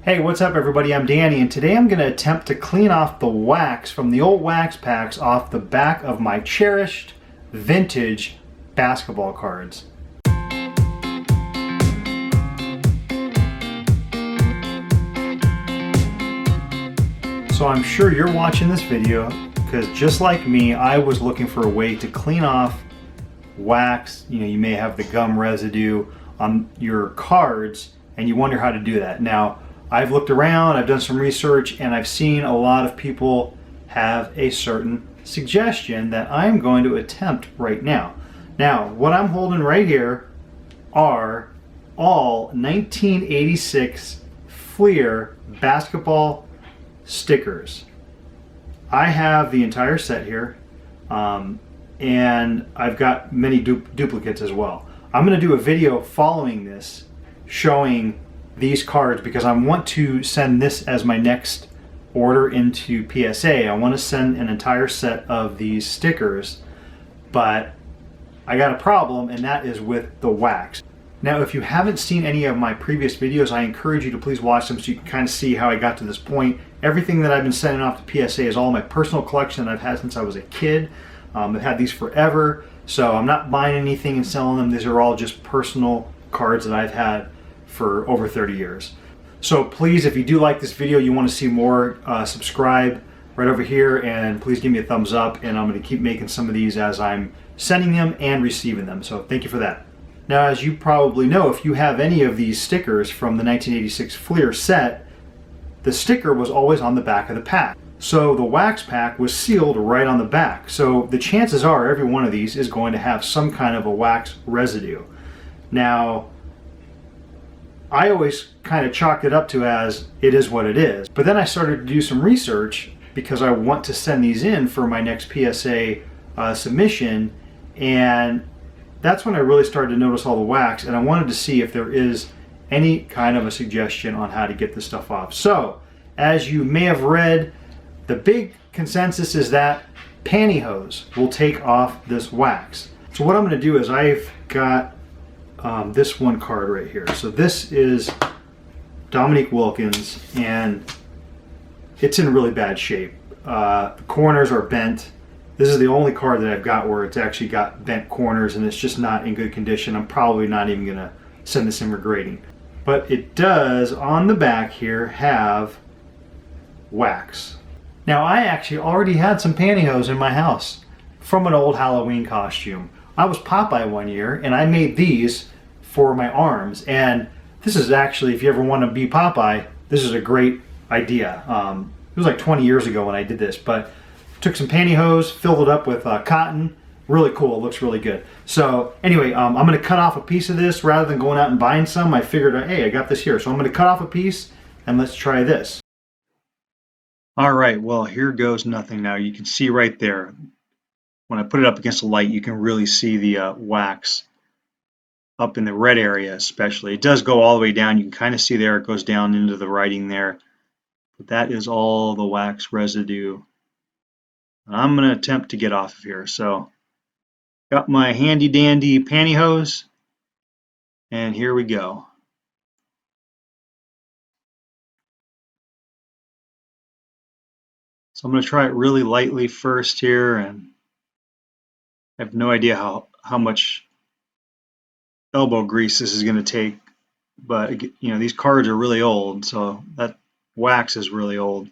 Hey, what's up everybody? I'm Danny, and today I'm going to attempt to clean off the wax from the old wax packs off the back of my cherished vintage basketball cards. So I'm sure you're watching this video because just like me, I was looking for a way to clean off wax. You may have the gum residue on your cards and you wonder how to do that. Now, I've looked around, I've done some research, and I've seen a lot of people have a certain suggestion that I'm going to attempt right now. Now, what I'm holding right here are all 1986 Fleer basketball stickers. I have the entire set here, and I've got many duplicates as well. I'm going to do a video following this showing these cards because I want to send this as my next order into PSA. I want to send an entire set of these stickers, but I got a problem, and that is with the wax. Now, if you haven't seen any of my previous videos, I encourage you to please watch them so you can kind of see how I got to this point. Everything that I've been sending off to PSA is all my personal collection that I've had since I was a kid. I've had these forever, so I'm not buying anything and selling them. These are all just personal cards that I've had for over 30 years. So please, if you do like this video, you want to see more, subscribe right over here, and please give me a thumbs up, and I'm going to keep making some of these as I'm sending them and receiving them. So thank you for that. Now, as you probably know, if you have any of these stickers from the 1986 Fleer set, the sticker was always on the back of the pack. So the wax pack was sealed right on the back. So the chances are every one of these is going to have some kind of a wax residue. Now, I always kind of chalked it up to as it is what it is. But then I started to do some research because I want to send these in for my next PSA submission, and that's when I really started to notice all the wax, and I wanted to see if there is any kind of a suggestion on how to get this stuff off. So, as you may have read, the big consensus is that pantyhose will take off this wax. So what I'm going to do is I've got this one card right here. So this is Dominique Wilkins, and it's in really bad shape. The corners are bent. This is the only card that I've got where it's actually got bent corners, and it's just not in good condition. I'm probably not even going to send this in for grading. But it does, on the back here, have wax. Now, I actually already had some pantyhose in my house from an old Halloween costume. I was Popeye one year, and I made these for my arms. And this is actually, if you ever want to be Popeye, this is a great idea. It was like 20 years ago when I did this, but took some pantyhose, filled it up with cotton. Really cool, it looks really good. So anyway, I'm going to cut off a piece of this rather than going out and buying some. I figured, hey, I got this here. So I'm going to cut off a piece, and let's try this. All right, well, here goes nothing now. You can see right there, when I put it up against the light, you can really see the wax up in the red area especially. It does go all the way down. You can kind of see there it goes down into the writing there. But that is all the wax residue. And I'm going to attempt to get off of here. So, got my handy dandy pantyhose, and here we go. So I'm going to try it really lightly first here, and I have no idea how much elbow grease this is going to take, but these cards are really old, so that wax is really old.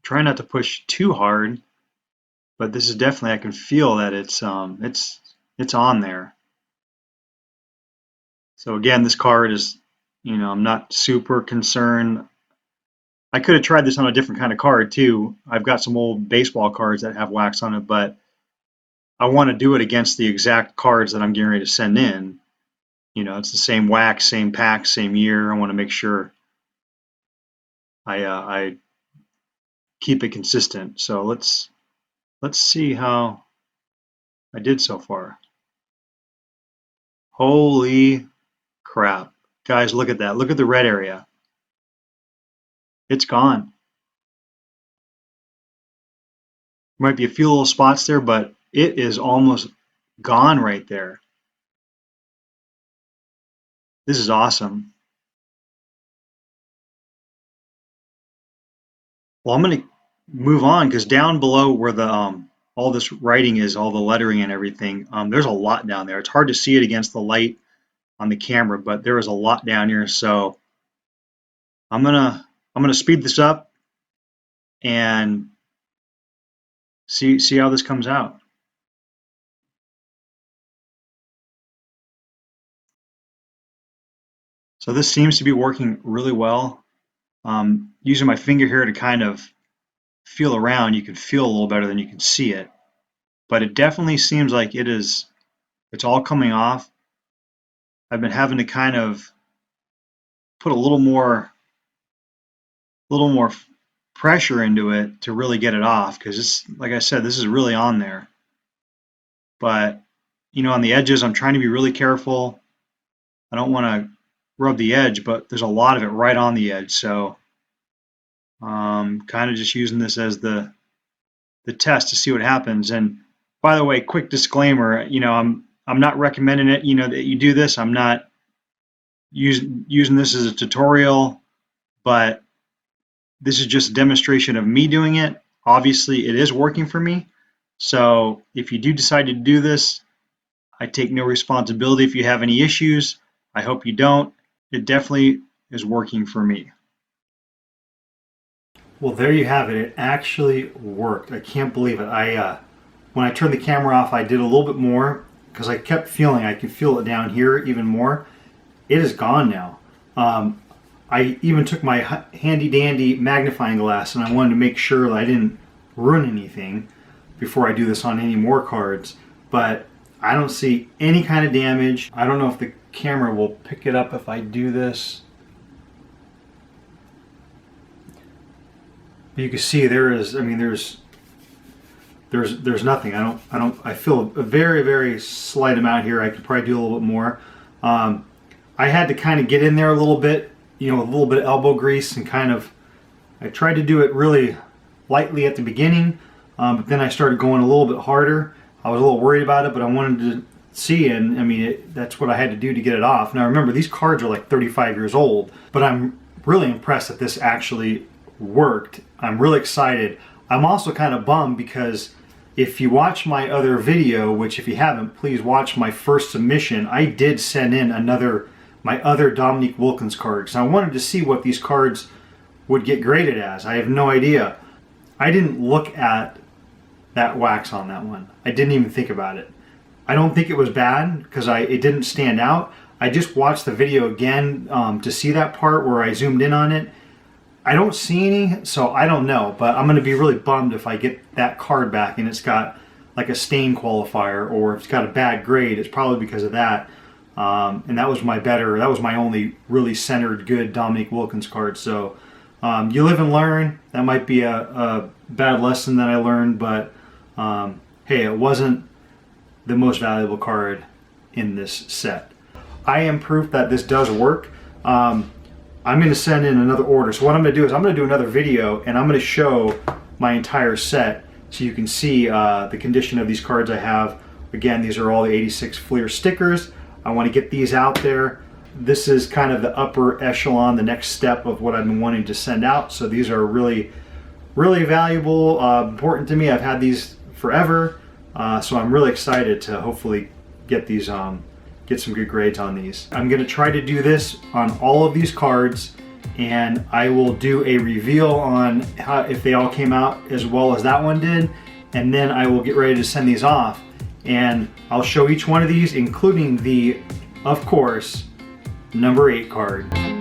Try not to push too hard, but this is definitely, I can feel that it's on there. So again, this card is, I'm not super concerned. I could have tried this on a different kind of card too. I've got some old baseball cards that have wax on it, but I want to do it against the exact cards that I'm getting ready to send in. It's the same wax, same pack, same year. I want to make sure I keep it consistent. So let's see how I did so far. Holy crap. Guys, look at that. Look at the red area. It's gone. Might be a few little spots there, but It is almost gone right there. This is awesome. Well, I'm going to move on because down below where the all this writing is, all the lettering and everything, there's a lot down there. It's hard to see it against the light on the camera, but there is a lot down here. So I'm gonna speed this up and see how this comes out. So this seems to be working really well. Using my finger here to kind of feel around, you can feel a little better than you can see it. But it definitely seems like it's all coming off. I've been having to kind of put a little more pressure into it to really get it off, because it's, like I said, this is really on there. But on the edges, I'm trying to be really careful. I don't want to rub the edge, but there's a lot of it right on the edge. So kind of just using this as the test to see what happens. And by the way, quick disclaimer, I'm not recommending it, that you do this. I'm not using this as a tutorial, but this is just a demonstration of me doing it. Obviously, it is working for me. So if you do decide to do this, I take no responsibility if you have any issues. I hope you don't. It definitely is working for me. Well, there you have it. It actually worked. I can't believe it. When I turned the camera off, I did a little bit more because I kept feeling I could feel it down here even more. It is gone now. I even took my handy dandy magnifying glass and I wanted to make sure that I didn't ruin anything before I do this on any more cards. But I don't see any kind of damage. I don't know if the camera will pick it up if I do this. But you can see there's nothing. I feel a very, very slight amount here. I could probably do a little bit more. I had to kind of get in there a little bit, with a little bit of elbow grease and I tried to do it really lightly at the beginning, but then I started going a little bit harder. I was a little worried about it, but I wanted to see, and that's what I had to do to get it off. Now remember, these cards are like 35 years old, but I'm really impressed that this actually worked. I'm really excited. I'm also kind of bummed because if you watch my other video, which if you haven't, please watch my first submission, I did send in my other Dominique Wilkins cards. I wanted to see what these cards would get graded as. I have no idea. I didn't look at that wax on that one. I didn't even think about it. I don't think it was bad because it didn't stand out. I just watched the video again to see that part where I zoomed in on it. I don't see any, so I don't know, but I'm going to be really bummed if I get that card back and it's got like a stain qualifier, or if it's got a bad grade. It's probably because of that. And that was my only really centered good Dominique Wilkins card. So you live and learn. That might be a bad lesson that I learned, but hey, it wasn't the most valuable card in this set. I am proof that this does work. I'm going to send in another order. So what I'm going to do is I'm going to do another video and I'm going to show my entire set so you can see the condition of these cards I have. Again, these are all the 86 Fleer stickers. I want to get these out there. This is kind of the upper echelon, the next step of what I've been wanting to send out. So these are really, really valuable, important to me. I've had these forever. So I'm really excited to hopefully get these get some good grades on these. I'm going to try to do this on all of these cards, and I will do a reveal on if they all came out as well as that one did, and then I will get ready to send these off, and I'll show each one of these, including the, of course, number 8 card.